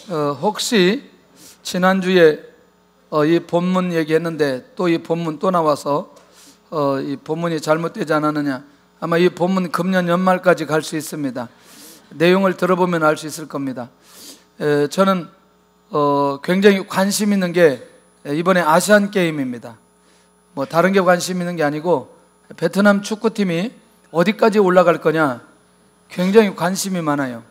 혹시 지난주에 이 본문 얘기했는데 또 이 본문 또 나와서 이 본문이 잘못되지 않았느냐, 아마 이 본문 금년 연말까지 갈 수 있습니다. 내용을 들어보면 알 수 있을 겁니다. 저는 굉장히 관심 있는 게 이번에 아시안 게임입니다. 뭐 다른 게 관심 있는 게 아니고 베트남 축구팀이 어디까지 올라갈 거냐 굉장히 관심이 많아요.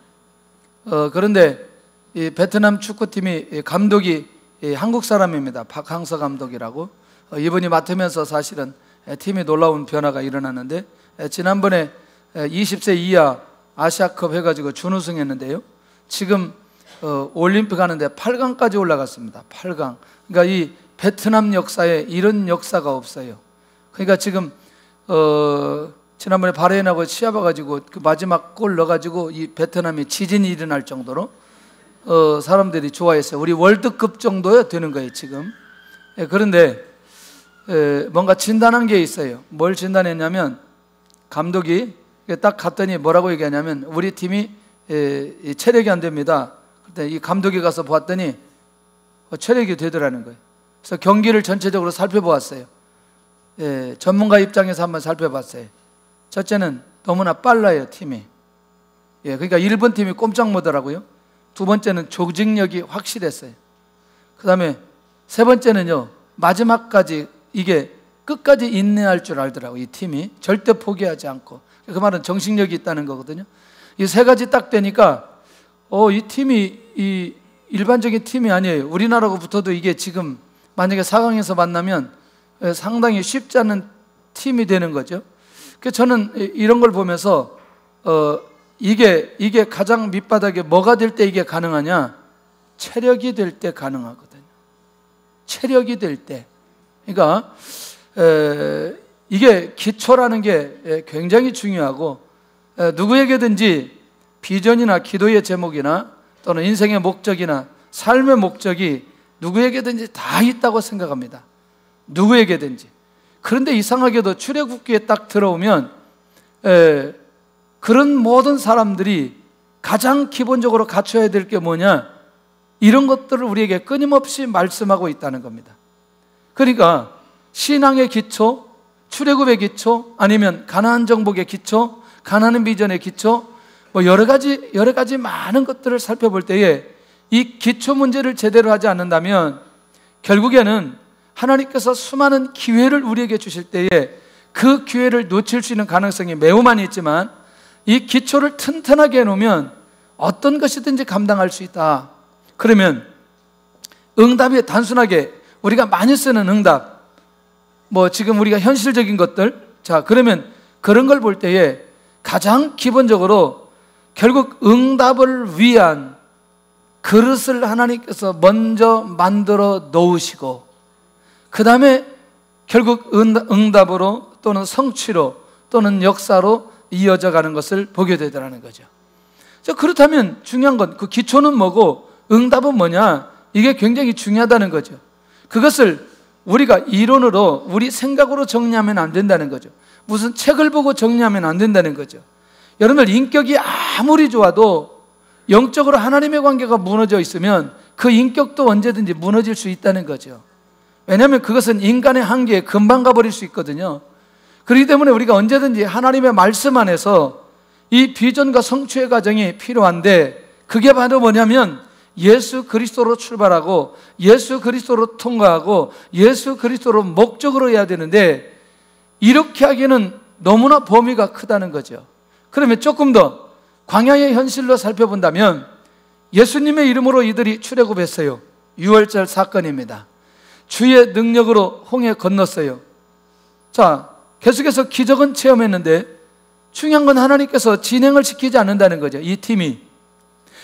그런데 이 베트남 축구팀이 감독이 한국 사람입니다. 박항서 감독이라고. 이분이 맡으면서 사실은 팀이 놀라운 변화가 일어났는데, 지난번에 20세 이하 아시아컵 해가지고 준우승했는데요, 지금 올림픽 하는데 8강까지 올라갔습니다. 8강. 그러니까 이 베트남 역사에 이런 역사가 없어요. 그러니까 지금 지난번에 바레인하고 시합 와가지고 그 마지막 골 넣어가지고 이 베트남이 지진이 일어날 정도로 사람들이 좋아했어요. 우리 월드컵 정도야 되는 거예요 지금. 그런데 뭔가 진단한 게 있어요. 뭘 진단했냐면, 감독이 딱 갔더니 뭐라고 얘기하냐면, 우리 팀이 체력이 안 됩니다. 그때 이 감독이 가서 보았더니 체력이 되더라는 거예요. 그래서 경기를 전체적으로 살펴보았어요. 전문가 입장에서 한번 살펴봤어요. 첫째는 너무나 빨라요 팀이. 그러니까 일본 팀이 꼼짝 못하더라고요. 두 번째는 조직력이 확실했어요. 그 다음에 세 번째는요, 마지막까지 이게 끝까지 인내할 줄 알더라고요. 이 팀이 절대 포기하지 않고. 그 말은 정신력이 있다는 거거든요. 이 세 가지 딱 되니까 이 팀이 이 일반적인 팀이 아니에요. 우리나라하고 붙어도 이게 지금 만약에 4강에서 만나면 상당히 쉽지 않은 팀이 되는 거죠. 그래서 저는 이런 걸 보면서 이게 가장 밑바닥에 뭐가 될 때 이게 가능하냐? 체력이 될 때 가능하거든요. 체력이 될 때. 그러니까 이게 기초라는 게 굉장히 중요하고, 누구에게든지 비전이나 기도의 제목이나 또는 인생의 목적이나 삶의 목적이 누구에게든지 다 있다고 생각합니다. 누구에게든지. 그런데 이상하게도 출애굽기에 딱 들어오면 그런 모든 사람들이 가장 기본적으로 갖춰야 될 게 뭐냐, 이런 것들을 우리에게 끊임없이 말씀하고 있다는 겁니다. 그러니까 신앙의 기초, 출애굽의 기초, 아니면 가나안 정복의 기초, 가나안 비전의 기초, 뭐 여러 가지 많은 것들을 살펴볼 때에 이 기초 문제를 제대로 하지 않는다면 결국에는 하나님께서 수많은 기회를 우리에게 주실 때에 그 기회를 놓칠 수 있는 가능성이 매우 많이 있지만, 이 기초를 튼튼하게 해놓으면 어떤 것이든지 감당할 수 있다. 그러면 응답이 단순하게 우리가 많이 쓰는 응답, 뭐 지금 우리가 현실적인 것들, 자 그러면 그런 걸 볼 때에 가장 기본적으로 결국 응답을 위한 그릇을 하나님께서 먼저 만들어 놓으시고, 그 다음에 결국 응답으로 또는 성취로 또는 역사로 이어져 가는 것을 보게 되더라는 거죠. 그렇다면 중요한 건 그 기초는 뭐고 응답은 뭐냐, 이게 굉장히 중요하다는 거죠. 그것을 우리가 이론으로 우리 생각으로 정리하면 안 된다는 거죠. 무슨 책을 보고 정리하면 안 된다는 거죠. 여러분들 인격이 아무리 좋아도 영적으로 하나님의 관계가 무너져 있으면 그 인격도 언제든지 무너질 수 있다는 거죠. 왜냐하면 그것은 인간의 한계에 금방 가버릴 수 있거든요. 그렇기 때문에 우리가 언제든지 하나님의 말씀 안에서 이 비전과 성취의 과정이 필요한데, 그게 바로 뭐냐면 예수 그리스도로 출발하고 예수 그리스도로 통과하고 예수 그리스도로 목적으로 해야 되는데, 이렇게 하기에는 너무나 범위가 크다는 거죠. 그러면 조금 더 광야의 현실로 살펴본다면, 예수님의 이름으로 이들이 출애굽했어요. 6월절 사건입니다. 주의 능력으로 홍해 건넜어요. 자, 계속해서 기적은 체험했는데 중요한 건 하나님께서 진행을 시키지 않는다는 거죠. 이 팀이.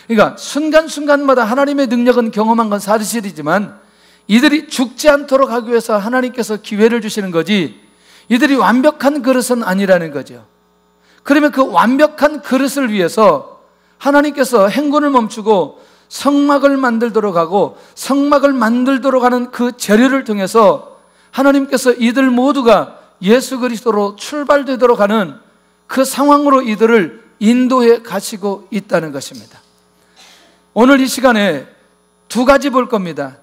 그러니까 순간순간마다 하나님의 능력은 경험한 건 사실이지만 이들이 죽지 않도록 하기 위해서 하나님께서 기회를 주시는 거지, 이들이 완벽한 그릇은 아니라는 거죠. 그러면 그 완벽한 그릇을 위해서 하나님께서 행군을 멈추고 성막을 만들도록 하고, 성막을 만들도록 하는 그 재료를 통해서 하나님께서 이들 모두가 예수 그리스도로 출발되도록 하는 그 상황으로 이들을 인도해 가시고 있다는 것입니다. 오늘 이 시간에 두 가지 볼 겁니다.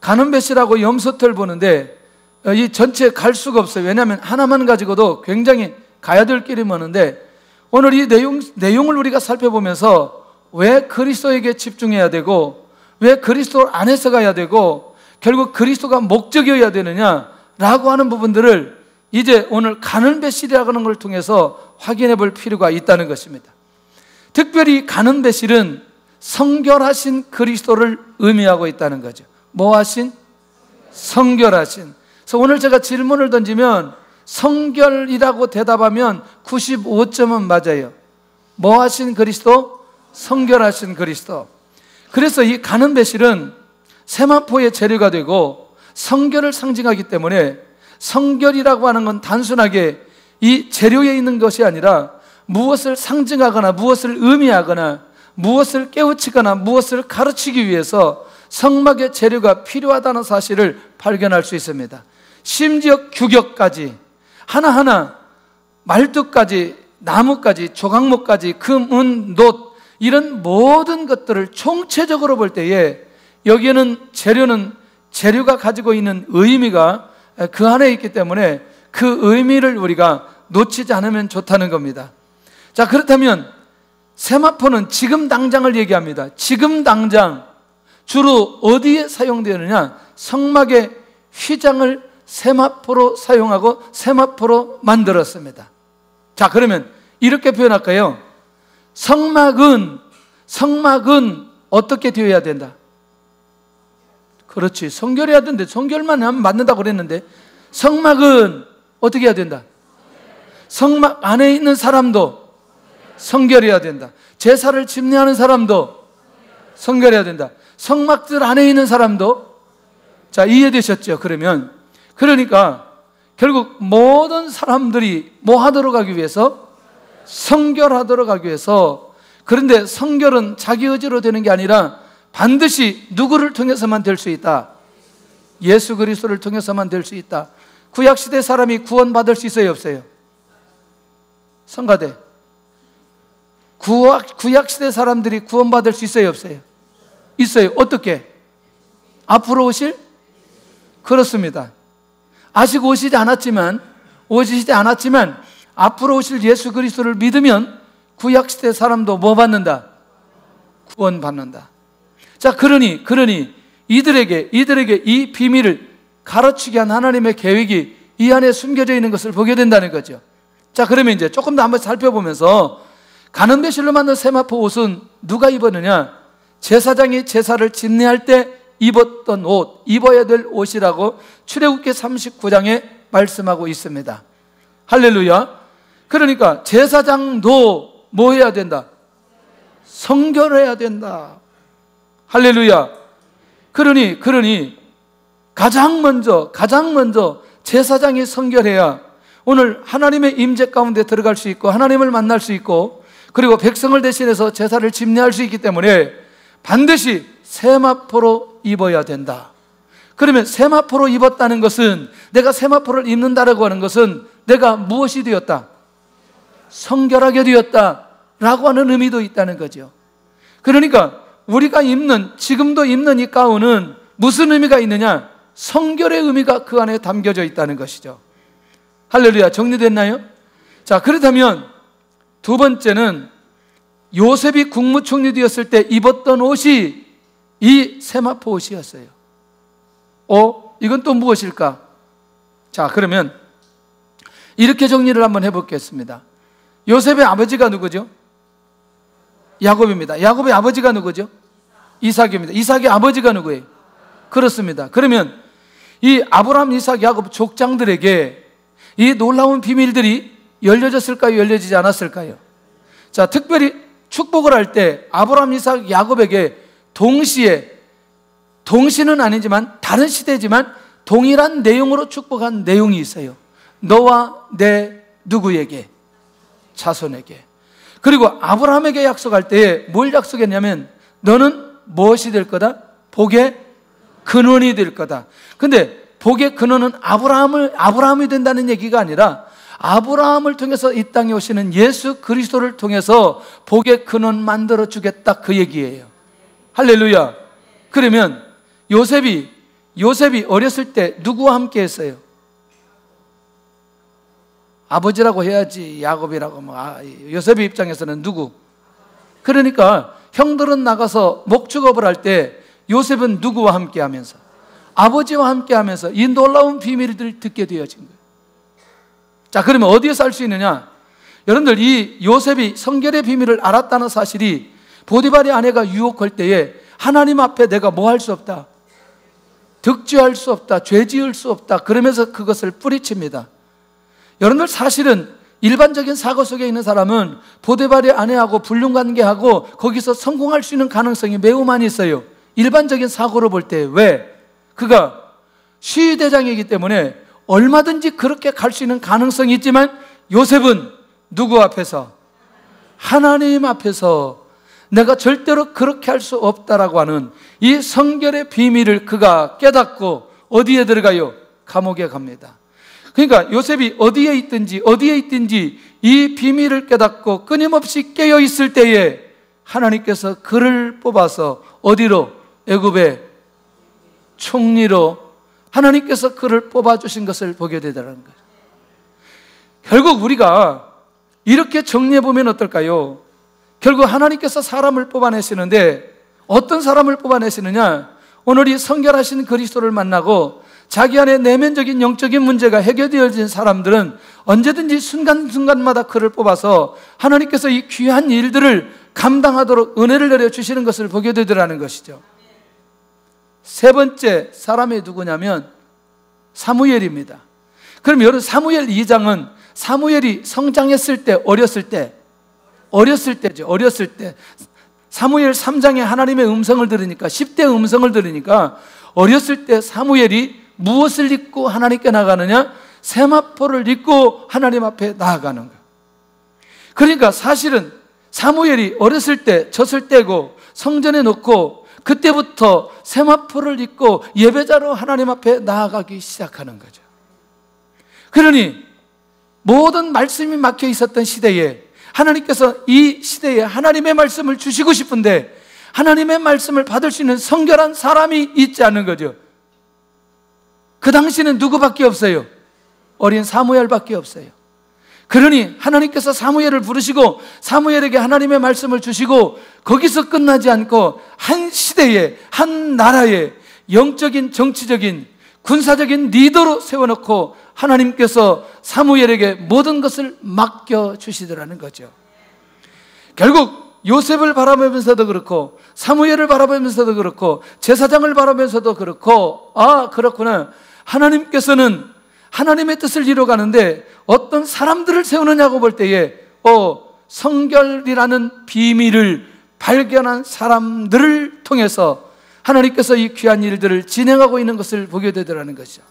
가는 배씨라고 염소털 보는데 이 전체 갈 수가 없어요. 왜냐하면 하나만 가지고도 굉장히 가야 될 길이 많은데, 오늘 이 내용을 우리가 살펴보면서 왜 그리스도에게 집중해야 되고, 왜 그리스도 안에서 가야 되고, 결국 그리스도가 목적이어야 되느냐라고 하는 부분들을 이제 오늘 가는 배실이라는 걸 통해서 확인해 볼 필요가 있다는 것입니다. 특별히 가는 배실은 성결하신 그리스도를 의미하고 있다는 거죠. 뭐 하신? 성결하신. 그래서 오늘 제가 질문을 던지면 성결이라고 대답하면 95점은 맞아요. 뭐 하신 그리스도? 성결하신 그리스도. 그래서 이 가는 배실은 세마포의 재료가 되고 성결을 상징하기 때문에, 성결이라고 하는 건 단순하게 이 재료에 있는 것이 아니라 무엇을 상징하거나 무엇을 의미하거나 무엇을 깨우치거나 무엇을 가르치기 위해서 성막의 재료가 필요하다는 사실을 발견할 수 있습니다. 심지어 규격까지, 하나하나 말뚝까지, 나무까지, 조각목까지, 금, 은, 놋, 이런 모든 것들을 총체적으로 볼 때에 여기에는 재료가 가지고 있는 의미가 그 안에 있기 때문에 그 의미를 우리가 놓치지 않으면 좋다는 겁니다. 자, 그렇다면 세마포는 지금 당장을 얘기합니다. 지금 당장 주로 어디에 사용되느냐? 성막의 휘장을 세마포로 사용하고 세마포로 만들었습니다. 자, 그러면 이렇게 표현할까요? 성막은 어떻게 되어야 된다? 그렇지, 성결해야 되는데, 성결만 하면 맞는다고 그랬는데, 성막은 어떻게 해야 된다? 성막 안에 있는 사람도 성결해야 된다. 제사를 집례하는 사람도 성결해야 된다. 성막들 안에 있는 사람도. 자, 이해되셨죠? 그러니까 결국 모든 사람들이 뭐 하도록 하기 위해서? 성결하도록 하기 위해서. 그런데 성결은 자기 의지로 되는 게 아니라 반드시 누구를 통해서만 될 수 있다? 예수 그리스도를 통해서만 될 수 있다. 구약시대 사람이 구원받을 수 있어요, 없어요? 성가대, 구약시대 사람들이 구원받을 수 있어요, 없어요? 있어요. 어떻게? 앞으로 오실? 그렇습니다. 아직 오시지 않았지만 앞으로 오실 예수 그리스도를 믿으면 구약시대 사람도 뭐 받는다? 구원받는다. 자, 그러니 이들에게 이 비밀을 가르치게 한 하나님의 계획이 이 안에 숨겨져 있는 것을 보게 된다는 거죠. 자, 그러면 이제 조금 더 한번 살펴보면서, 가는 배실로 만든 세마포 옷은 누가 입었느냐? 제사장이 제사를 집례할 때 입었던 옷, 입어야 될 옷이라고 출애굽기 39장에 말씀하고 있습니다. 할렐루야. 그러니까 제사장도 뭐 해야 된다? 성결해야 된다. 할렐루야. 그러니 가장 먼저 제사장이 성결해야 오늘 하나님의 임재 가운데 들어갈 수 있고 하나님을 만날 수 있고, 그리고 백성을 대신해서 제사를 집례할 수 있기 때문에 반드시 세마포로 입어야 된다. 그러면 세마포로 입었다는 것은, 내가 세마포를 입는다라고 하는 것은 내가 무엇이 되었다? 성결하게 되었다라고 하는 의미도 있다는 거죠. 그러니까 우리가 지금도 입는 이 가운은 무슨 의미가 있느냐? 성결의 의미가 그 안에 담겨져 있다는 것이죠. 할렐루야. 정리됐나요? 자, 그렇다면 두 번째는 요셉이 국무총리 되었을 때 입었던 옷이 이 세마포 옷이었어요. 이건 또 무엇일까? 자, 그러면 이렇게 정리를 한번 해보겠습니다. 요셉의 아버지가 누구죠? 야곱입니다. 야곱의 아버지가 누구죠? 이삭입니다. 이삭의 아버지가 누구예요? 그렇습니다. 그러면 이 아브라함, 이삭, 야곱 족장들에게 이 놀라운 비밀들이 열려졌을까요? 열려지지 않았을까요? 자, 특별히 축복을 할 때 아브라함, 이삭, 야곱에게 동시는 아니지만 다른 시대지만 동일한 내용으로 축복한 내용이 있어요. 너와 내 누구에게? 자손에게. 그리고 아브라함에게 약속할 때에 뭘 약속했냐면, 너는 무엇이 될 거다? 복의 근원이 될 거다. 근데 복의 근원은 아브라함이 된다는 얘기가 아니라 아브라함을 통해서 이 땅에 오시는 예수 그리스도를 통해서 복의 근원 만들어 주겠다, 그 얘기예요. 할렐루야. 그러면 요셉이 어렸을 때 누구와 함께 했어요? 아버지라고 해야지, 야곱이라고. 요셉의 입장에서는 누구? 그러니까 형들은 나가서 목축업을 할 때 요셉은 누구와 함께 하면서? 아버지와 함께 하면서 이 놀라운 비밀들을 듣게 되어진 거예요. 자, 그러면 어디에서 알 수 있느냐? 여러분들, 이 요셉이 성결의 비밀을 알았다는 사실이 보디발의 아내가 유혹할 때에 하나님 앞에 내가 뭐 할 수 없다? 득죄할 수 없다, 죄 지을 수 없다, 그러면서 그것을 뿌리칩니다. 여러분들, 사실은 일반적인 사고 속에 있는 사람은 보디발의 아내하고 불륜관계하고 거기서 성공할 수 있는 가능성이 매우 많이 있어요. 일반적인 사고로 볼 때. 왜? 그가 시위대장이기 때문에 얼마든지 그렇게 갈 수 있는 가능성이 있지만 요셉은 누구 앞에서? 하나님 앞에서 내가 절대로 그렇게 할 수 없다라고 하는 이 성결의 비밀을 그가 깨닫고 어디에 들어가요? 감옥에 갑니다. 그러니까 요셉이 어디에 있든지 이 비밀을 깨닫고 끊임없이 깨어 있을 때에 하나님께서 그를 뽑아서 어디로? 애굽의 총리로 하나님께서 그를 뽑아주신 것을 보게 되더라는 거예요. 결국 우리가 이렇게 정리해보면 어떨까요? 결국 하나님께서 사람을 뽑아내시는데 어떤 사람을 뽑아내시느냐? 오늘 이 성결하신 그리스도를 만나고 자기 안에 내면적인 영적인 문제가 해결되어진 사람들은 언제든지 순간순간마다 그를 뽑아서 하나님께서 이 귀한 일들을 감당하도록 은혜를 내려주시는 것을 보게 되더라는 것이죠. 세 번째 사람이 누구냐면 사무엘입니다. 그럼 여러분, 사무엘 2장은 사무엘이 성장했을 때, 어렸을 때죠. 사무엘 3장에 하나님의 음성을 들으니까, 10대 음성을 들으니까 어렸을 때 사무엘이 무엇을 입고 하나님께 나가느냐? 세마포를 입고 하나님 앞에 나아가는 거예요. 그러니까 사실은 사무엘이 어렸을 때 졌을 때고 성전에 놓고 그때부터 세마포를 입고 예배자로 하나님 앞에 나아가기 시작하는 거죠. 그러니 모든 말씀이 막혀 있었던 시대에 하나님께서 이 시대에 하나님의 말씀을 주시고 싶은데 하나님의 말씀을 받을 수 있는 성결한 사람이 있지 않은 거죠. 그 당시는 누구밖에 없어요? 어린 사무엘밖에 없어요. 그러니 하나님께서 사무엘을 부르시고 사무엘에게 하나님의 말씀을 주시고 거기서 끝나지 않고 한 시대에, 한 나라에 영적인, 정치적인, 군사적인 리더로 세워놓고 하나님께서 사무엘에게 모든 것을 맡겨주시더라는 거죠. 결국 요셉을 바라보면서도 그렇고 사무엘을 바라보면서도 그렇고 제사장을 바라보면서도 그렇고, 아, 그렇구나, 하나님께서는 하나님의 뜻을 이루어가는데 어떤 사람들을 세우느냐고 볼 때에 성결이라는 비밀을 발견한 사람들을 통해서 하나님께서 이 귀한 일들을 진행하고 있는 것을 보게 되더라는 것이죠.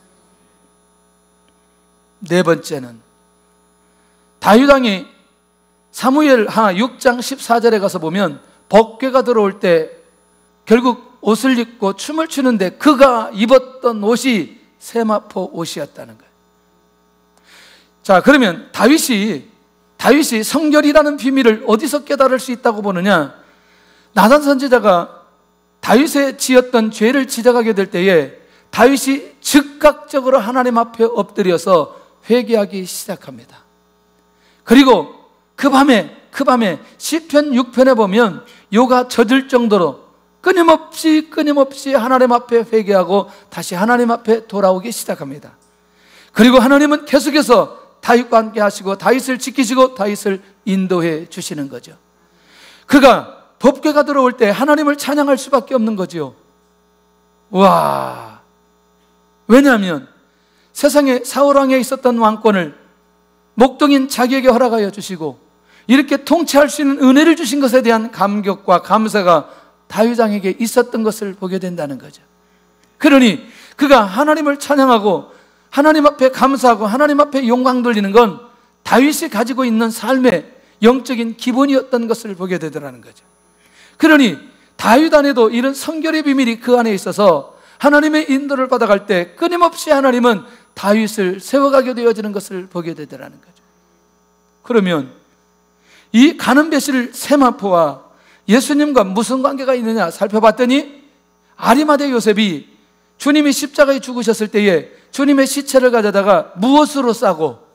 네 번째는 다윗 왕이 사무엘하 6장 14절에 가서 보면 법궤가 들어올 때 결국 옷을 입고 춤을 추는데 그가 입었던 옷이 세마포 옷이었다는 거예요. 자, 그러면 다윗이 성결이라는 비밀을 어디서 깨달을 수 있다고 보느냐? 나단 선지자가 다윗의 지었던 죄를 지적하게 될 때에 다윗이 즉각적으로 하나님 앞에 엎드려서 회개하기 시작합니다. 그리고 그 밤에 시편 6편에 보면 요가 젖을 정도로 끊임없이 하나님 앞에 회개하고 다시 하나님 앞에 돌아오기 시작합니다. 그리고 하나님은 계속해서 다윗과 함께 하시고 다윗을 지키시고 다윗을 인도해 주시는 거죠. 그가 법궤가 들어올 때 하나님을 찬양할 수밖에 없는 거죠. 와, 왜냐하면 세상에 사울왕에 있었던 왕권을 목동인 자기에게 허락하여 주시고 이렇게 통치할 수 있는 은혜를 주신 것에 대한 감격과 감사가 다윗 왕에게 있었던 것을 보게 된다는 거죠. 그러니 그가 하나님을 찬양하고 하나님 앞에 감사하고 하나님 앞에 영광 돌리는 건 다윗이 가지고 있는 삶의 영적인 기본이었던 것을 보게 되더라는 거죠. 그러니 다윗 안에도 이런 성결의 비밀이 그 안에 있어서 하나님의 인도를 받아갈 때 끊임없이 하나님은 다윗을 세워가게 되어지는 것을 보게 되더라는 거죠. 그러면 이 가는 배실 세마포와 예수님과 무슨 관계가 있느냐 살펴봤더니 아리마대 요셉이 주님이 십자가에 죽으셨을 때에 주님의 시체를 가져다가 무엇으로 싸고?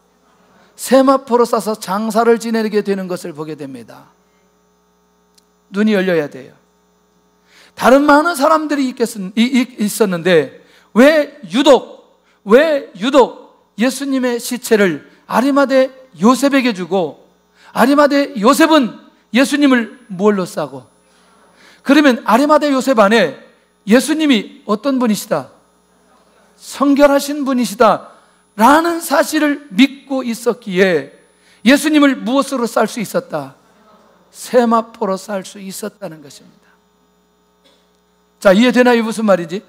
세마포로 싸서 장사를 지내게 되는 것을 보게 됩니다. 눈이 열려야 돼요. 다른 많은 사람들이 있었는데 왜 유독 예수님의 시체를 아리마대 요셉에게 주고, 아리마대 요셉은 예수님을 뭘로 싸고? 그러면 아리마대 요셉 안에 예수님이 어떤 분이시다? 성결하신 분이시다 라는 사실을 믿고 있었기에 예수님을 무엇으로 쌀 수 있었다? 세마포로 쌀 수 있었다는 것입니다. 자, 이해되나요? 무슨 말인지?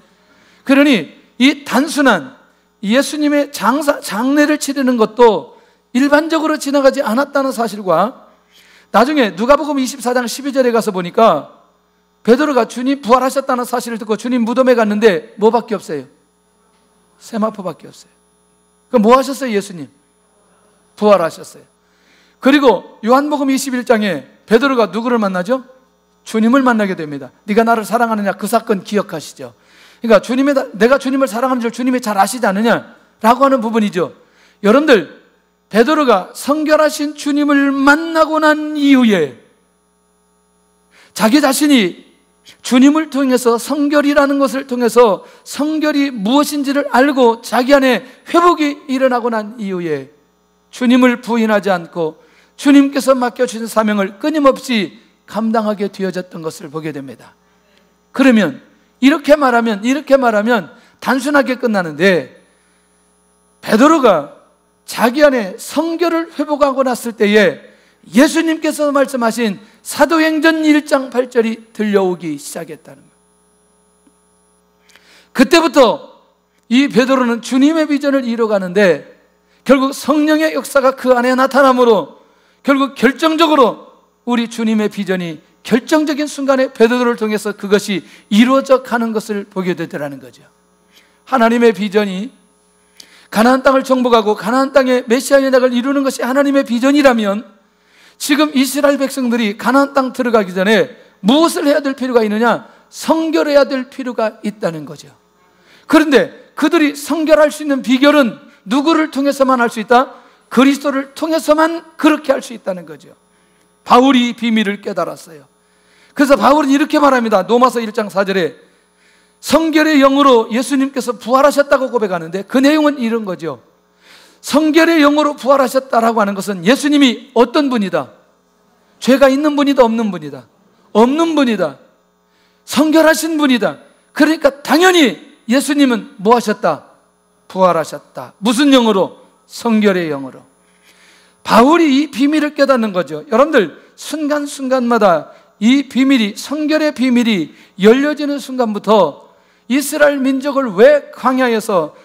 그러니 이 단순한 예수님의 장례를 치르는 것도 일반적으로 지나가지 않았다는 사실과, 나중에 누가복음 24장 12절에 가서 보니까 베드로가 주님 부활하셨다는 사실을 듣고 주님 무덤에 갔는데 뭐밖에 없어요? 세마포밖에 없어요. 그럼 뭐 하셨어요? 예수님 부활하셨어요. 그리고 요한복음 21장에 베드로가 누구를 만나죠? 주님을 만나게 됩니다. 네가 나를 사랑하느냐, 그 사건 기억하시죠? 그러니까 내가 주님을 사랑하는 줄 주님이 잘 아시지 않느냐라고 하는 부분이죠. 여러분들, 베드로가 성결하신 주님을 만나고 난 이후에 자기 자신이 주님을 통해서, 성결이라는 것을 통해서 성결이 무엇인지를 알고 자기 안에 회복이 일어나고 난 이후에 주님을 부인하지 않고 주님께서 맡겨주신 사명을 끊임없이 감당하게 되어졌던 것을 보게 됩니다. 그러면 이렇게 말하면 단순하게 끝나는데, 베드로가 자기 안에 성결을 회복하고 났을 때에 예수님께서 말씀하신 사도행전 1장 8절이 들려오기 시작했다는 거예요. 그때부터 이 베드로는 주님의 비전을 이뤄가는데 결국 성령의 역사가 그 안에 나타남으로 결국 결정적으로 우리 주님의 비전이 결정적인 순간에 베드로를 통해서 그것이 이루어져 가는 것을 보게 되더라는 거죠. 하나님의 비전이 가나안 땅을 정복하고 가나안 땅의 메시아의 낙을 이루는 것이 하나님의 비전이라면 지금 이스라엘 백성들이 가나안 땅 들어가기 전에 무엇을 해야 될 필요가 있느냐? 성결해야 될 필요가 있다는 거죠. 그런데 그들이 성결할 수 있는 비결은 누구를 통해서만 할 수 있다? 그리스도를 통해서만 그렇게 할 수 있다는 거죠. 바울이 이 비밀을 깨달았어요. 그래서 바울은 이렇게 말합니다. 로마서 1장 4절에 성결의 영으로 예수님께서 부활하셨다고 고백하는데 그 내용은 이런 거죠. 성결의 영으로 부활하셨다라고 하는 것은 예수님이 어떤 분이다? 죄가 있는 분이다, 없는 분이다? 없는 분이다. 성결하신 분이다. 그러니까 당연히 예수님은 뭐 하셨다? 부활하셨다. 무슨 영으로? 성결의 영으로. 바울이 이 비밀을 깨닫는 거죠. 여러분들, 순간순간마다 이 비밀이, 성결의 비밀이 열려지는 순간부터 이스라엘 민족을 왜 광야에서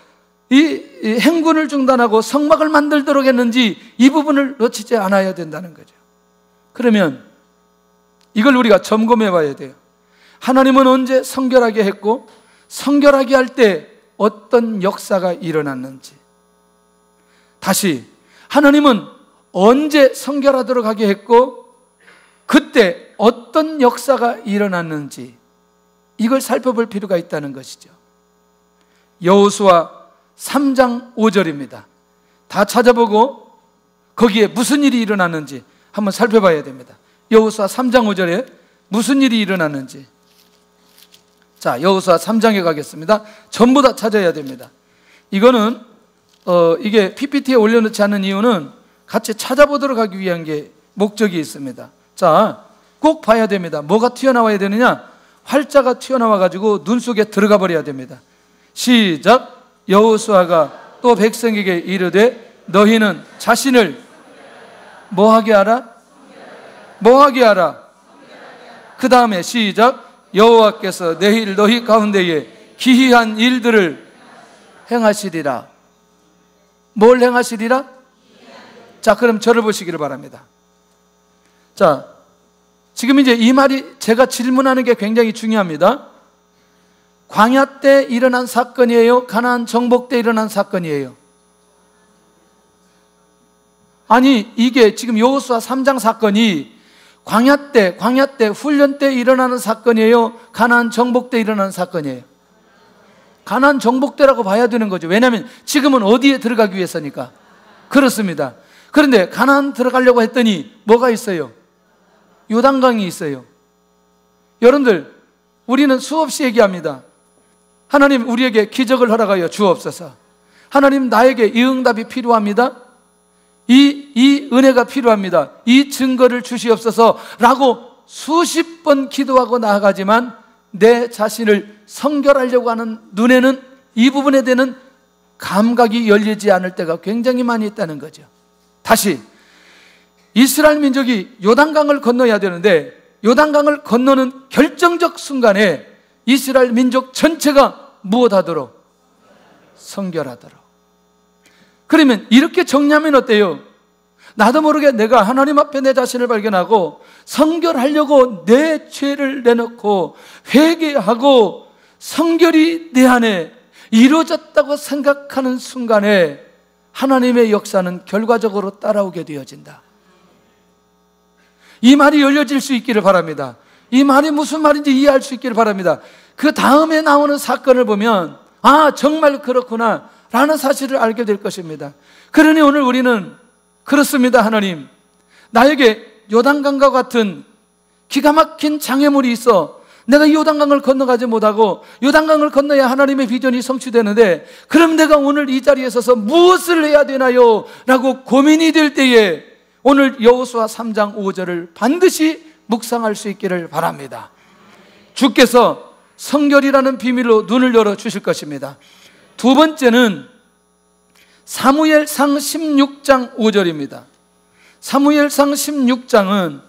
이 행군을 중단하고 성막을 만들도록 했는지 이 부분을 놓치지 않아야 된다는 거죠. 그러면 이걸 우리가 점검해 봐야 돼요. 하나님은 언제 성결하게 했고 성결하게 할 때 어떤 역사가 일어났는지, 다시 하나님은 언제 성결하도록 하게 했고 그때 어떤 역사가 일어났는지 이걸 살펴볼 필요가 있다는 것이죠. 여호수아 3장 5절입니다. 다 찾아보고 거기에 무슨 일이 일어났는지 한번 살펴봐야 됩니다. 여호수아 3장 5절에 무슨 일이 일어났는지. 자, 여호수아 3장에 가겠습니다. 전부 다 찾아야 됩니다. 이거는 이게 PPT에 올려놓지 않는 이유는 같이 찾아보도록 하기 위한 게 목적이 있습니다. 자, 꼭 봐야 됩니다. 뭐가 튀어나와야 되느냐? 활자가 튀어나와가지고 눈 속에 들어가 버려야 됩니다. 시작. 여호수아가 또 백성에게 이르되 너희는 자신을 뭐하게 하라? 뭐하게 하라? 그 다음에 시작. 여호와께서 내일 너희 가운데에 기이한 일들을 행하시리라. 뭘 행하시리라? 자, 그럼 저를 보시기를 바랍니다. 자, 지금 이제 이 말이 제가 질문하는 게 굉장히 중요합니다. 광야 때 일어난 사건이에요? 가나안 정복 때 일어난 사건이에요? 아니, 이게 지금 여호수아 3장 사건이 광야 때 훈련 때 일어나는 사건이에요? 가나안 정복 때 일어나는 사건이에요? 가나안 정복 때라고 봐야 되는 거죠. 왜냐하면 지금은 어디에 들어가기 위해서니까. 그렇습니다. 그런데 가나안 들어가려고 했더니 뭐가 있어요? 요단강이 있어요. 여러분들, 우리는 수없이 얘기합니다. 하나님, 우리에게 기적을 허락하여 주옵소서. 하나님, 나에게 이 응답이 필요합니다. 이 은혜가 필요합니다. 이 증거를 주시옵소서 라고 수십 번 기도하고 나아가지만 내 자신을 성결하려고 하는 눈에는 이 부분에 대한 감각이 열리지 않을 때가 굉장히 많이 있다는 거죠. 다시 이스라엘 민족이 요단강을 건너야 되는데 요단강을 건너는 결정적 순간에 이스라엘 민족 전체가 무엇하도록? 성결하도록. 그러면 이렇게 정리하면 어때요? 나도 모르게 내가 하나님 앞에 내 자신을 발견하고 성결하려고 내 죄를 내놓고 회개하고 성결이 내 안에 이루어졌다고 생각하는 순간에 하나님의 역사는 결과적으로 따라오게 되어진다. 이 말이 열려질 수 있기를 바랍니다. 이 말이 무슨 말인지 이해할 수 있기를 바랍니다. 그 다음에 나오는 사건을 보면 아, 정말 그렇구나 라는 사실을 알게 될 것입니다. 그러니 오늘 우리는 그렇습니다. 하나님, 나에게 요단강과 같은 기가 막힌 장애물이 있어 내가 이 요단강을 건너가지 못하고 요단강을 건너야 하나님의 비전이 성취되는데 그럼 내가 오늘 이 자리에 서서 무엇을 해야 되나요? 라고 고민이 될 때에 오늘 여호수아 3장 5절을 반드시 묵상할 수 있기를 바랍니다. 주께서 성결이라는 비밀로 눈을 열어 주실 것입니다. 두 번째는 사무엘상 16장 5절입니다. 사무엘상 16장은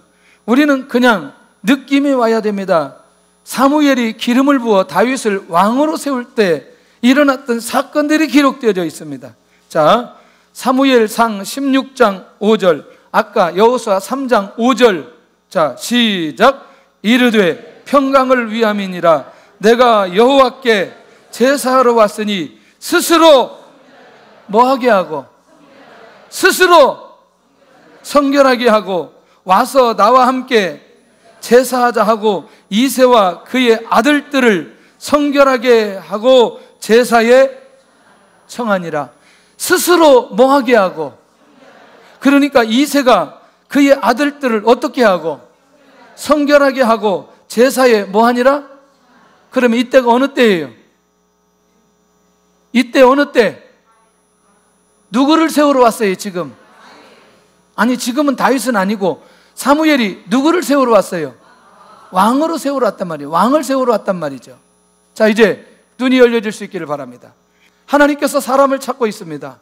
우리는 그냥 느낌이 와야 됩니다. 사무엘이 기름을 부어 다윗을 왕으로 세울 때 일어났던 사건들이 기록되어져 있습니다. 자, 사무엘상 16장 5절, 아까 여호수아 3장 5절. 자, 시작. 이르되 평강을 위함이니라 내가 여호와께 제사하러 왔으니 스스로 뭐하게 하고 스스로 성결하게 하고 와서 나와 함께 제사하자 하고 이새와 그의 아들들을 성결하게 하고 제사에 청하니라. 스스로 뭐하게 하고, 그러니까 이새가 그의 아들들을 어떻게 하고 성결하게 하고 제사에 뭐하니라? 그러면 이때가 어느 때예요? 이때 어느 때? 누구를 세우러 왔어요 지금? 아니, 지금은 다윗은 아니고 사무엘이 누구를 세우러 왔어요? 왕으로 세우러 왔단 말이에요. 왕을 세우러 왔단 말이죠. 자, 이제 눈이 열려질 수 있기를 바랍니다. 하나님께서 사람을 찾고 있습니다.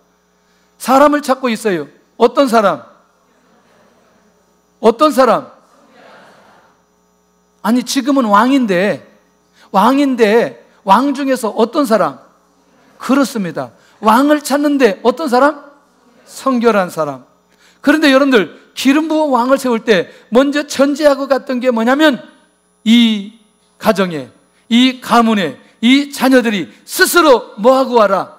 사람을 찾고 있어요. 어떤 사람? 어떤 사람? 아니, 지금은 왕인데 왕 중에서 어떤 사람? 그렇습니다. 왕을 찾는데 어떤 사람? 성결한 사람. 그런데 여러분들, 기름 부어 왕을 세울 때 먼저 전제하고 갔던 게 뭐냐면 이 가정에, 이 가문에, 이 자녀들이 스스로 뭐하고 와라?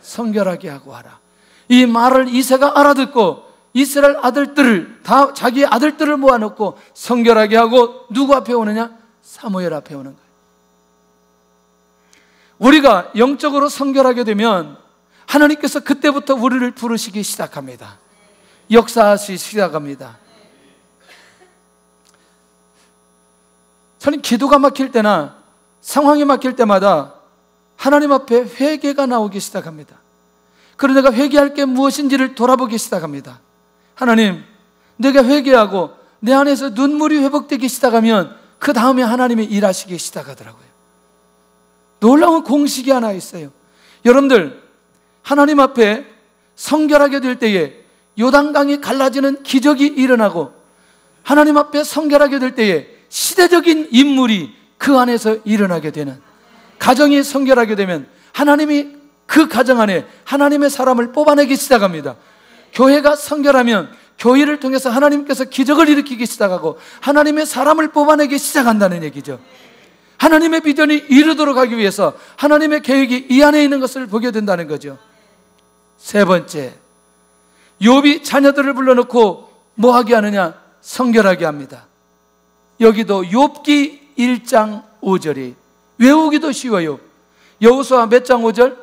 성결하게 하고 와라. 이 말을 이새가 알아듣고 이스라엘 아들들을 다 자기의 아들들을 모아놓고 성결하게 하고 누구 앞에 오느냐? 사무엘 앞에 오는 거예요. 우리가 영적으로 성결하게 되면 하나님께서 그때부터 우리를 부르시기 시작합니다. 역사하시기 시작합니다. 저는 기도가 막힐 때나 상황이 막힐 때마다 하나님 앞에 회개가 나오기 시작합니다. 그리고 내가 회개할 게 무엇인지를 돌아보기 시작합니다. 하나님, 내가 회개하고 내 안에서 눈물이 회복되기 시작하면 그 다음에 하나님이 일하시기 시작하더라고요. 놀라운 공식이 하나 있어요. 여러분들, 하나님 앞에 성결하게 될 때에 요단강이 갈라지는 기적이 일어나고 하나님 앞에 성결하게 될 때에 시대적인 인물이 그 안에서 일어나게 되는, 가정이 성결하게 되면 하나님이 그 가정 안에 하나님의 사람을 뽑아내기 시작합니다. 교회가 성결하면 교회를 통해서 하나님께서 기적을 일으키기 시작하고 하나님의 사람을 뽑아내기 시작한다는 얘기죠. 하나님의 비전이 이루도록 하기 위해서 하나님의 계획이 이 안에 있는 것을 보게 된다는 거죠. 세 번째, 욥이 자녀들을 불러놓고 뭐 하게 하느냐? 성결하게 합니다. 여기도 욥기 1장 5절이 외우기도 쉬워요. 여호수아 몇 장 5절?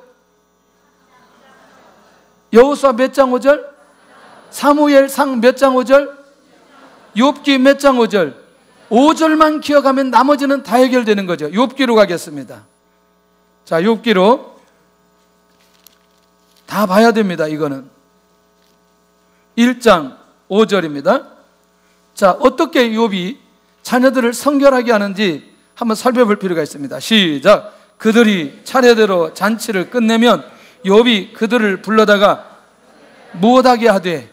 여호수아 몇 장 5절? 사무엘상 몇 장 5절? 욥기 몇 장 5절? 5절만 기억하면 나머지는 다 해결되는 거죠. 욥기로 가겠습니다. 자, 욥기로 다 봐야 됩니다. 이거는 1장 5절입니다. 자, 어떻게 욥이 자녀들을 성결하게 하는지 한번 살펴볼 필요가 있습니다. 시작. 그들이 차례대로 잔치를 끝내면 욥이 그들을 불러다가 무엇하게 하되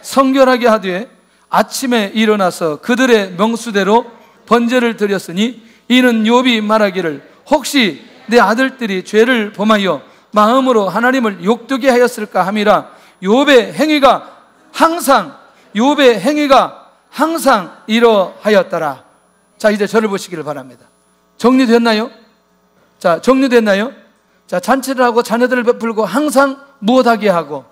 성결하게 하되 아침에 일어나서 그들의 명수대로 번제를 드렸으니 이는 욥이 말하기를 혹시 내 아들들이 죄를 범하여 마음으로 하나님을 욕되게 하였을까 함이라. 욥의 행위가 항상 이러하였더라. 자, 이제 저를 보시기를 바랍니다. 정리됐나요? 자, 정리됐나요? 자, 잔치를 하고 자녀들을 베풀고 항상 무엇하게 하고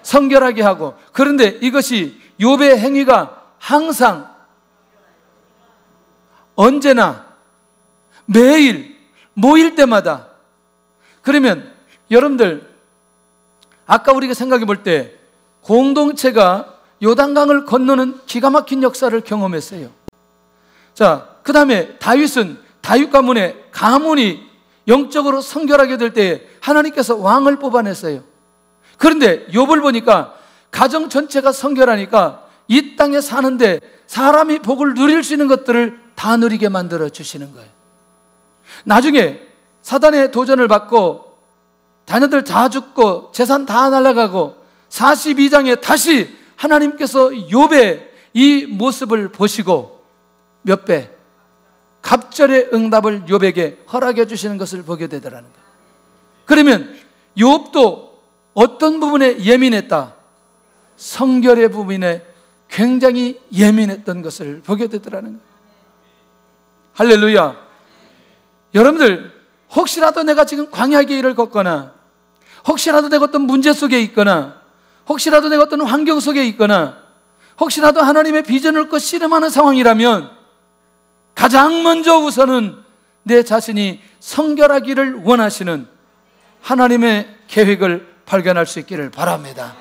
성결하게 하고. 그런데 이것이 욥의 행위가 항상 언제나 매일 모일 때마다. 그러면 여러분들 아까 우리가 생각해 볼 때 공동체가 요단강을 건너는 기가 막힌 역사를 경험했어요. 자, 그 다음에 다윗은 다윗 가문이 영적으로 성결하게 될 때 하나님께서 왕을 뽑아냈어요. 그런데 욥을 보니까 가정 전체가 성결하니까 이 땅에 사는데 사람이 복을 누릴 수 있는 것들을 다 누리게 만들어 주시는 거예요. 나중에 사단의 도전을 받고 자녀들 다 죽고 재산 다 날아가고 42장에 다시 하나님께서 욥의 이 모습을 보시고 몇 배 갑절의 응답을 욥에게 허락해 주시는 것을 보게 되더라는 거예요. 그러면 욥도 어떤 부분에 예민했다? 성결의 부분에 굉장히 예민했던 것을 보게 되더라는 거예요. 할렐루야. 여러분들 혹시라도 내가 지금 광야의 길을 걷거나 혹시라도 내가 어떤 문제 속에 있거나 혹시라도 내가 어떤 환경 속에 있거나 혹시라도 하나님의 비전을 얻고 씨름하는 상황이라면 가장 먼저 우선은 내 자신이 성결하기를 원하시는 하나님의 계획을 발견할 수 있기를 바랍니다.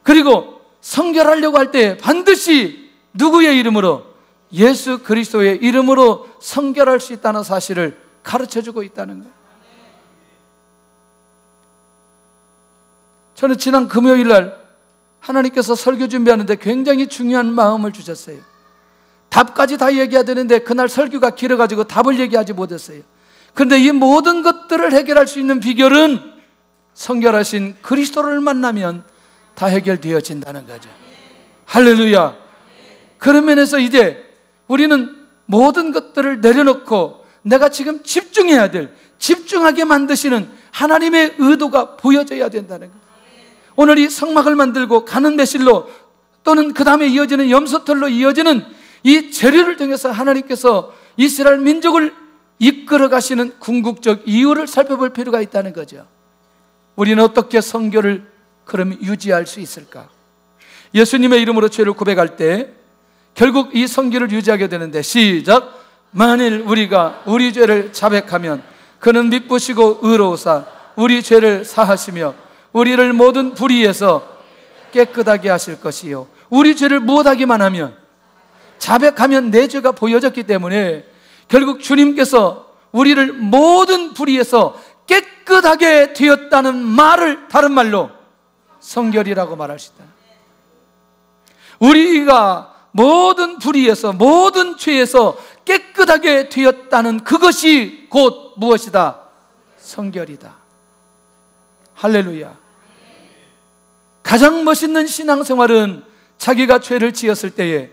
그리고 성결하려고 할 때 반드시 누구의 이름으로? 예수 그리스도의 이름으로 성결할 수 있다는 사실을 가르쳐주고 있다는 거예요. 저는 지난 금요일 날 하나님께서 설교 준비하는데 굉장히 중요한 마음을 주셨어요. 답까지 다 얘기해야 되는데 그날 설교가 길어가지고 답을 얘기하지 못했어요. 그런데 이 모든 것들을 해결할 수 있는 비결은 성결하신 그리스도를 만나면 다 해결되어진다는 거죠. 할렐루야. 그런 면에서 이제 우리는 모든 것들을 내려놓고 내가 지금 집중해야 될, 집중하게 만드시는 하나님의 의도가 보여져야 된다는 거예요. 오늘 이 성막을 만들고 가는 매실로 또는 그 다음에 이어지는 염소털로 이어지는 이 재료를 통해서 하나님께서 이스라엘 민족을 이끌어 가시는 궁극적 이유를 살펴볼 필요가 있다는 거죠. 우리는 어떻게 성결을 그럼 유지할 수 있을까? 예수님의 이름으로 죄를 고백할 때 결국 이 성결을 유지하게 되는데 시작. 만일 우리가 우리 죄를 자백하면 그는 미쁘시고 의로우사 우리 죄를 사하시며 우리를 모든 불의에서 깨끗하게 하실 것이요. 우리 죄를 무엇하기만 하면 자백하면 내 죄가 보여졌기 때문에 결국 주님께서 우리를 모든 불의에서 깨끗하게 되었다는 말을 다른 말로 성결이라고 말할 수 있다. 우리가 모든 불의에서 모든 죄에서 깨끗하게 되었다는 그것이 곧 무엇이다? 성결이다. 할렐루야. 가장 멋있는 신앙생활은 자기가 죄를 지었을 때에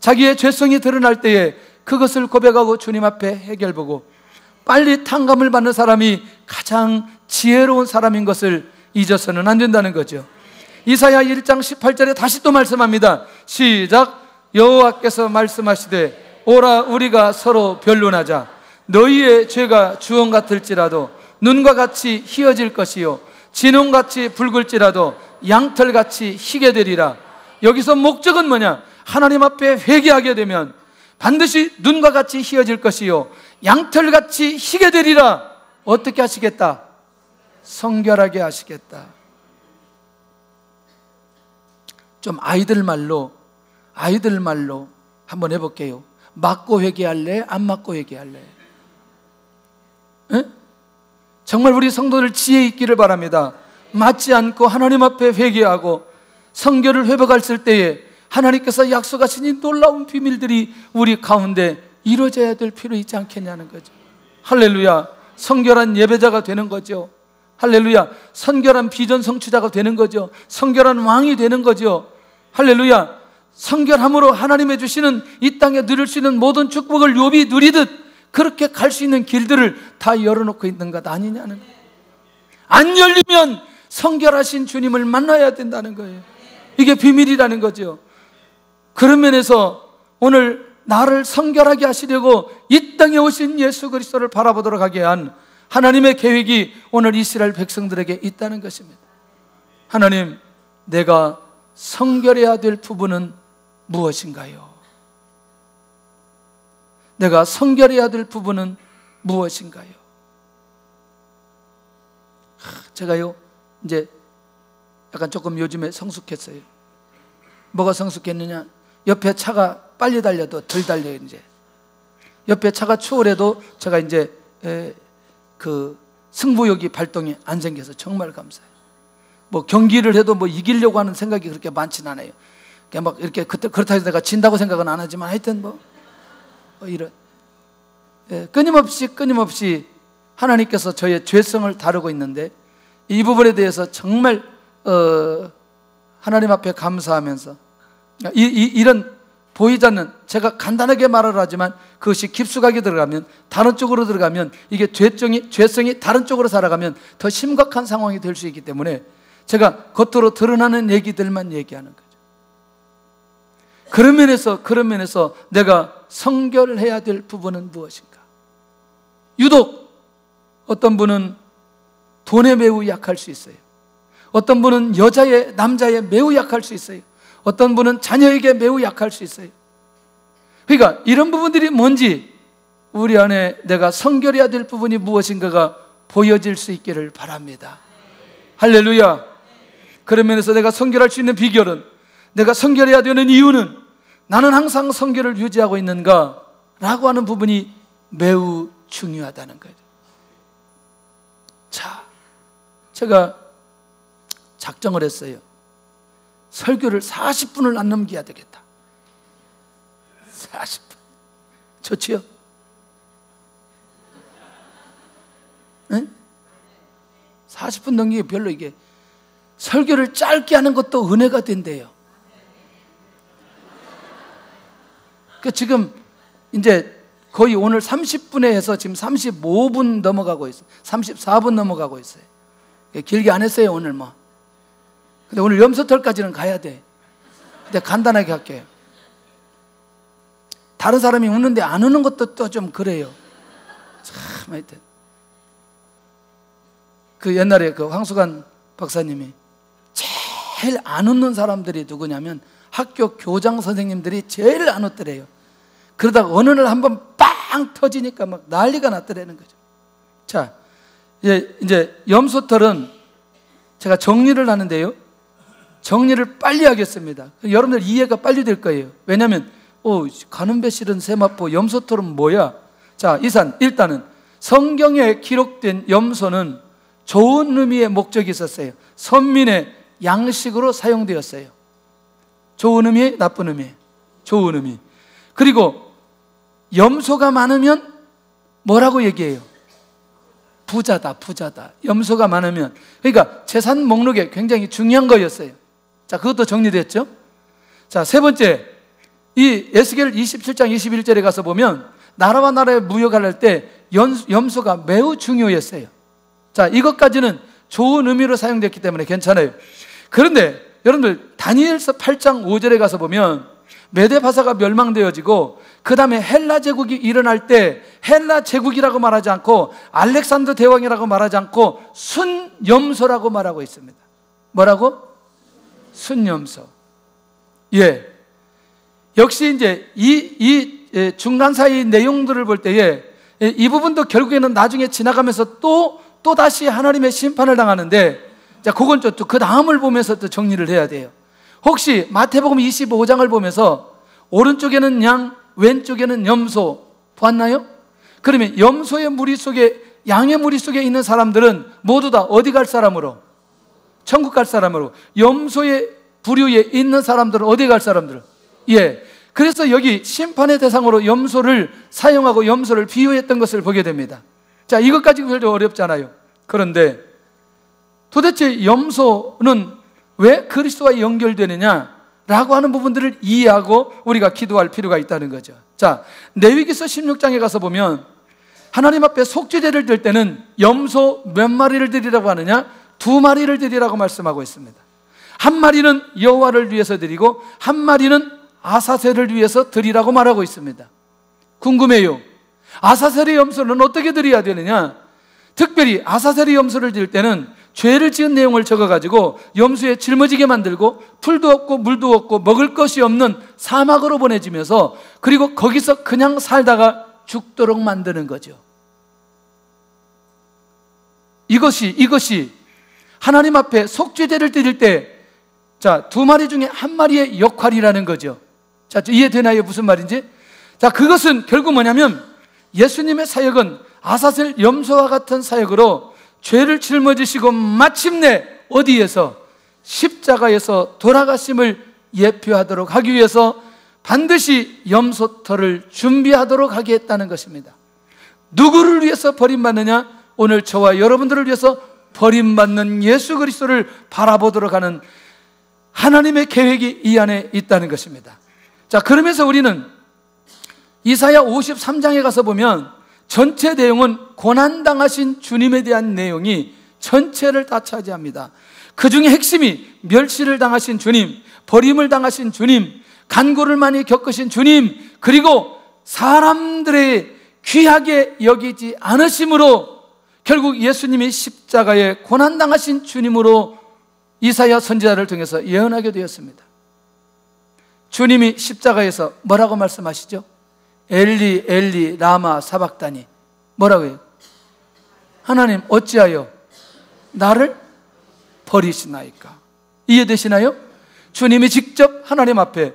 자기의 죄성이 드러날 때에 그것을 고백하고 주님 앞에 해결보고 빨리 탕감을 받는 사람이 가장 지혜로운 사람인 것을 잊어서는 안 된다는 거죠. 이사야 1장 18절에 다시 또 말씀합니다. 시작. 여호와께서 말씀하시되 오라 우리가 서로 변론하자. 너희의 죄가 주홍 같을지라도 눈과 같이 희어질 것이요 진홍같이 붉을지라도 양털같이 희게 되리라. 여기서 목적은 뭐냐? 하나님 앞에 회개하게 되면 반드시 눈과 같이 희어질 것이요 양털같이 희게 되리라. 어떻게 하시겠다? 성결하게 하시겠다. 좀 아이들 말로 한번 해볼게요. 맞고 회개할래? 안 맞고 회개할래? 에? 정말 우리 성도들 지혜 있기를 바랍니다. 맞지 않고 하나님 앞에 회개하고 성결을 회복했을 때에 하나님께서 약속하신 이 놀라운 비밀들이 우리 가운데 이루어져야 될 필요 있지 않겠냐는 거죠. 할렐루야. 성결한 예배자가 되는 거죠. 할렐루야. 성결한 비전 성취자가 되는 거죠. 성결한 왕이 되는 거죠. 할렐루야. 성결함으로 하나님의 주시는 이 땅에 누릴 수 있는 모든 축복을 욥이 누리듯 그렇게 갈 수 있는 길들을 다 열어놓고 있는 것 아니냐는 거예요. 안 열리면 성결하신 주님을 만나야 된다는 거예요. 이게 비밀이라는 거죠. 그런 면에서 오늘 나를 성결하게 하시려고 이 땅에 오신 예수 그리스도를 바라보도록 하게 한 하나님의 계획이 오늘 이스라엘 백성들에게 있다는 것입니다. 하나님, 내가 성결해야 될 부분은 무엇인가요? 내가 성결해야 될 부분은 무엇인가요? 제가요 이제 약간 조금 요즘에 성숙했어요. 뭐가 성숙했느냐? 옆에 차가 빨리 달려도 덜 달려요. 이제 옆에 차가 추월해도 제가 이제 그 승부욕이 발동이 안 생겨서 정말 감사해요. 뭐 경기를 해도 뭐 이기려고 하는 생각이 그렇게 많진 않아요. 그냥 막 이렇게 그렇다 해서 내가 진다고 생각은 안 하지만 하여튼 뭐 이런 끊임없이 하나님께서 저의 죄성을 다루고 있는데 이 부분에 대해서 정말 하나님 앞에 감사하면서 이런 보이지 않는, 제가 간단하게 말을 하지만 그것이 깊숙하게 들어가면, 다른 쪽으로 들어가면, 이게 죄성이 다른 쪽으로 살아가면 더 심각한 상황이 될 수 있기 때문에 제가 겉으로 드러나는 얘기들만 얘기하는 거죠. 그런 면에서 내가 성결해야 될 부분은 무엇인가? 유독 어떤 분은 돈에 매우 약할 수 있어요. 어떤 분은 남자에 매우 약할 수 있어요. 어떤 분은 자녀에게 매우 약할 수 있어요. 그러니까 이런 부분들이 뭔지 우리 안에 내가 성결해야 될 부분이 무엇인가가 보여질 수 있기를 바랍니다. 할렐루야. 그런 면에서 내가 성결할 수 있는 비결은, 내가 성결해야 되는 이유는 나는 항상 성결을 유지하고 있는가? 라고 하는 부분이 매우 중요하다는 거죠. 자, 제가 작정을 했어요. 설교를 40분을 안 넘겨야 되겠다. 40분. 좋지요? 네? 40분 넘기기 별로 이게 설교를 짧게 하는 것도 은혜가 된대요. 그 지금 이제 거의 오늘 30분에 해서 지금 35분 넘어가고 있어요. 34분 넘어가고 있어요. 길게 안 했어요, 오늘 뭐. 근데 오늘 염소털까지는 가야 돼. 근데 간단하게 할게요. 다른 사람이 웃는데 안 우는 것도 또 좀 그래요. 참, 하여튼. 그 옛날에 그 황수관 박사님이 제일 안 웃는 사람들이 누구냐면 학교 교장 선생님들이 제일 안 웃더래요. 그러다가 어느 날 한번 빵 터지니까 막 난리가 났더라는 거죠. 자, 이제 염소털은 제가 정리를 하는데요. 정리를 빨리 하겠습니다. 여러분들 이해가 빨리 될 거예요. 왜냐하면 가는배 실은 세마포, 염소털은 뭐야? 자, 일단은 성경에 기록된 염소는 좋은 의미의 목적이 있었어요. 선민의 양식으로 사용되었어요. 좋은 의미, 나쁜 의미. 좋은 의미. 그리고 염소가 많으면 뭐라고 얘기해요? 부자다. 염소가 많으면. 그러니까 재산 목록에 굉장히 중요한 거였어요. 자, 그것도 정리됐죠? 자, 세 번째, 이 에스겔 27장 21절에 가서 보면 나라와 나라의 무역을 할 때 염소가 매우 중요했어요. 자, 이것까지는 좋은 의미로 사용됐기 때문에 괜찮아요. 그런데 여러분들 다니엘서 8장 5절에 가서 보면 메데바사가 멸망되어지고 그 다음에 헬라 제국이 일어날 때 헬라 제국이라고 말하지 않고 알렉산더 대왕이라고 말하지 않고 순염소라고 말하고 있습니다. 뭐라고? 순염소. 예. 역시 이제 이 중간 사이 내용들을 볼 때에 이 부분도 결국에는 나중에 지나가면서 또 다시 하나님의 심판을 당하는데, 자, 그건 또 그 다음을 보면서 또 정리를 해야 돼요. 혹시 마태복음 25장을 보면서 오른쪽에는 양, 왼쪽에는 염소 보았나요? 그러면 염소의 무리 속에, 양의 무리 속에 있는 사람들은 모두 다 어디 갈 사람으로? 천국 갈 사람으로. 염소의 부류에 있는 사람들은 어디 갈 사람들은? 예. 그래서 여기 심판의 대상으로 염소를 사용하고 염소를 비유했던 것을 보게 됩니다. 자, 이것까지 별로 어렵잖아요. 그런데 도대체 염소는 왜 그리스도와 연결되느냐라고 하는 부분들을 이해하고 우리가 기도할 필요가 있다는 거죠. 자, 레위기서 16장에 가서 보면 하나님 앞에 속죄제를 드릴 때는 염소 몇 마리를 드리라고 하느냐? 2마리를 드리라고 말씀하고 있습니다. 한 마리는 여호와를 위해서 드리고 한 마리는 아사셀을 위해서 드리라고 말하고 있습니다. 궁금해요. 아사셀의 염소는 어떻게 드려야 되느냐? 특별히 아사셀의 염소를 드릴 때는 죄를 지은 내용을 적어가지고 염소에 짊어지게 만들고 풀도 없고 물도 없고 먹을 것이 없는 사막으로 보내지면서 그리고 거기서 그냥 살다가 죽도록 만드는 거죠. 이것이 하나님 앞에 속죄제를 드릴 때, 자, 2마리 중에 한 마리의 역할이라는 거죠. 자, 이해되나요? 무슨 말인지? 자, 그것은 결국 뭐냐면 예수님의 사역은 아사셀 염소와 같은 사역으로 죄를 짊어지시고 마침내 어디에서? 십자가에서 돌아가심을 예표하도록 하기 위해서 반드시 염소털을 준비하도록 하게 했다는 것입니다. 누구를 위해서 버림받느냐? 오늘 저와 여러분들을 위해서 버림받는 예수 그리스도를 바라보도록 하는 하나님의 계획이 이 안에 있다는 것입니다. 자, 그러면서 우리는 이사야 53장에 가서 보면 전체 내용은 고난당하신 주님에 대한 내용이 전체를 다 차지합니다. 그 중에 핵심이 멸시를 당하신 주님, 버림을 당하신 주님, 간고를 많이 겪으신 주님, 그리고 사람들의 귀하게 여기지 않으심으로 결국 예수님이 십자가에 고난당하신 주님으로 이사야 선지자를 통해서 예언하게 되었습니다. 주님이 십자가에서 뭐라고 말씀하시죠? 엘리 엘리 라마 사박다니. 뭐라고요? 하나님 어찌하여 나를 버리시나이까? 이해되시나요? 주님이 직접 하나님 앞에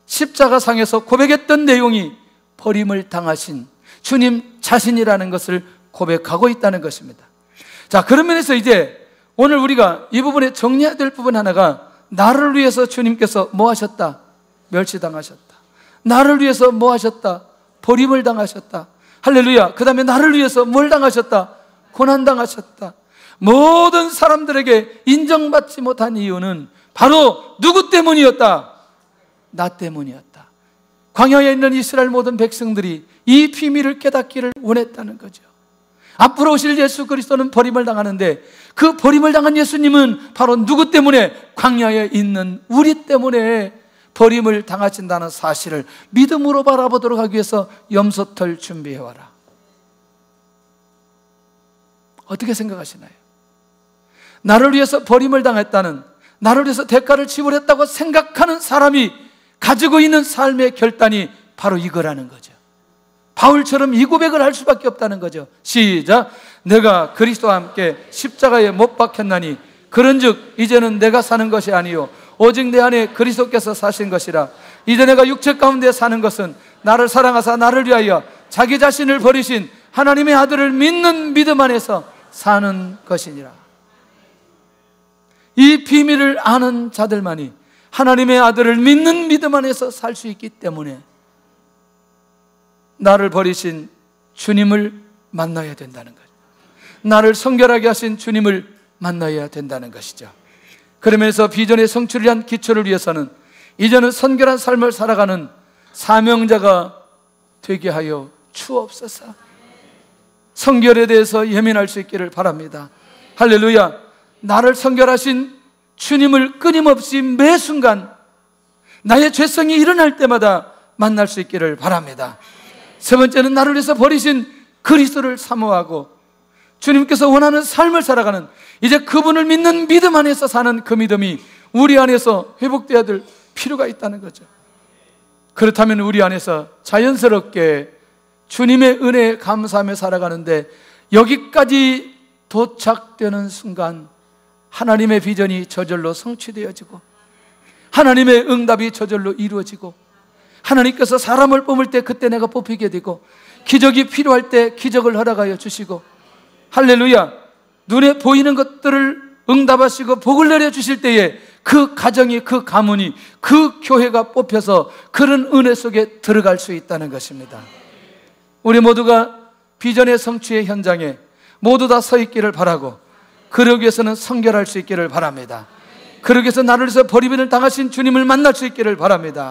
십자가상에서 고백했던 내용이 버림을 당하신 주님 자신이라는 것을 고백하고 있다는 것입니다. 자, 그런 면에서 이제 오늘 우리가 이 부분에 정리해야 될 부분 하나가, 나를 위해서 주님께서 뭐 하셨다? 멸시당하셨다. 나를 위해서 뭐 하셨다? 버림을 당하셨다. 할렐루야. 그 다음에 나를 위해서 뭘 당하셨다? 고난당하셨다. 모든 사람들에게 인정받지 못한 이유는 바로 누구 때문이었다? 나 때문이었다. 광야에 있는 이스라엘 모든 백성들이 이 비밀을 깨닫기를 원했다는 거죠. 앞으로 오실 예수 그리스도는 버림을 당하는데 그 버림을 당한 예수님은 바로 누구 때문에? 광야에 있는 우리 때문에 버림을 당하신다는 사실을 믿음으로 바라보도록 하기 위해서 염소털 준비해와라. 어떻게 생각하시나요? 나를 위해서 버림을 당했다는, 나를 위해서 대가를 지불했다고 생각하는 사람이 가지고 있는 삶의 결단이 바로 이거라는 거죠. 바울처럼 이 고백을 할 수밖에 없다는 거죠. 시작. 내가 그리스도와 함께 십자가에 못 박혔나니 그런즉 이제는 내가 사는 것이 아니요 오직 내 안에 그리스도께서 사신 것이라. 이제 내가 육체 가운데 사는 것은 나를 사랑하사 나를 위하여 자기 자신을 버리신 하나님의 아들을 믿는 믿음 안에서 사는 것이니라. 이 비밀을 아는 자들만이 하나님의 아들을 믿는 믿음 안에서 살 수 있기 때문에 나를 버리신 주님을 만나야 된다는 거죠. 나를 성결하게 하신 주님을 만나야 된다는 것이죠. 그러면서 비전의 성취를 위한 기초를 위해서는 이제는 선결한 삶을 살아가는 사명자가 되게 하여 주옵소서. 성결에 대해서 예민할 수 있기를 바랍니다. 할렐루야. 나를 성결하신 주님을 끊임없이 매 순간 나의 죄성이 일어날 때마다 만날 수 있기를 바랍니다. 세 번째는 나를 위해서 버리신 그리스도를 사모하고 주님께서 원하는 삶을 살아가는, 이제 그분을 믿는 믿음 안에서 사는 그 믿음이 우리 안에서 회복되어야 될 필요가 있다는 거죠. 그렇다면 우리 안에서 자연스럽게 주님의 은혜에 감사하며 살아가는데 여기까지 도착되는 순간 하나님의 비전이 저절로 성취되어지고 하나님의 응답이 저절로 이루어지고 하나님께서 사람을 뽑을 때 그때 내가 뽑히게 되고 기적이 필요할 때 기적을 허락하여 주시고 할렐루야, 눈에 보이는 것들을 응답하시고 복을 내려주실 때에 그 가정이, 그 가문이, 그 교회가 뽑혀서 그런 은혜 속에 들어갈 수 있다는 것입니다. 우리 모두가 비전의 성취의 현장에 모두 다 서 있기를 바라고 그러기 위해서는 성결할 수 있기를 바랍니다. 그러기 위해서 나를 위해서 버림을 당하신 주님을 만날 수 있기를 바랍니다.